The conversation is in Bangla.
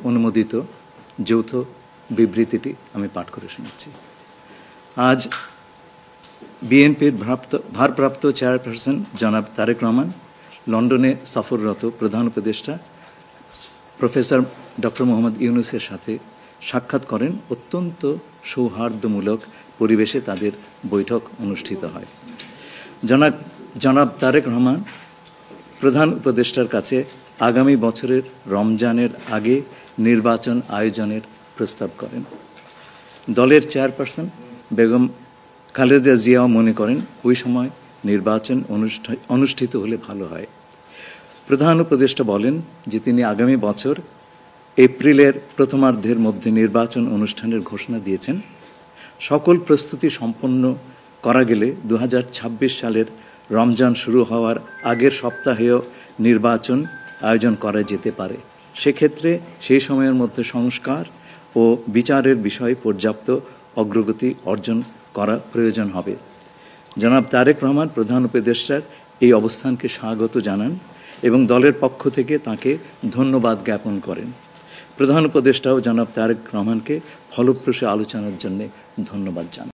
অনুমোদিত যৌথ বিবৃতিটি আমি পাঠ করে শোনাচ্ছি। আজ বিএনপির ভারপ্রাপ্ত চেয়ারপারসন জনাব তারেক রহমান লন্ডনে সফররত প্রধান উপদেষ্টা প্রফেসর ডক্টর মোহাম্মদ ইউনূসের সাথে সাক্ষাৎ করেন। অত্যন্ত সৌহার্দ্যমূলক পরিবেশে তাদের বৈঠক অনুষ্ঠিত হয়। জনাব তারেক রহমান প্রধান উপদেষ্টার কাছে আগামী বছরের রমজানের আগে নির্বাচন আয়োজনের প্রস্তাব করেন। দলের চেয়ারপারসন বেগম খালেদা জিয়াও মনে করেন ওই সময় নির্বাচন অনুষ্ঠিত হলে ভালো হয়। প্রধান উপদেষ্টা বলেন যে তিনি আগামী বছর এপ্রিলের প্রথমার্ধের মধ্যে নির্বাচন অনুষ্ঠানের ঘোষণা দিয়েছেন। সকল প্রস্তুতি সম্পন্ন করা গেলে 2026 সালের রমজান শুরু হওয়ার আগের সপ্তাহেও নির্বাচন আয়োজন করা যেতে পারে। সেক্ষেত্রে সেই সময়ের মধ্যে সংস্কার ও বিচারের বিষয়ে পর্যাপ্ত অগ্রগতি অর্জন করা প্রয়োজন হবে। জনাব তারেক রহমান প্রধান উপদেষ্টার এই অবস্থানকে স্বাগত জানান এবং দলের পক্ষ থেকে তাকে ধন্যবাদ জ্ঞাপন করেন। প্রধান উপদেষ্টাও জনাব তারেক রহমানকে ফলপ্রসূ আলোচনার জন্য ধন্যবাদ জানান।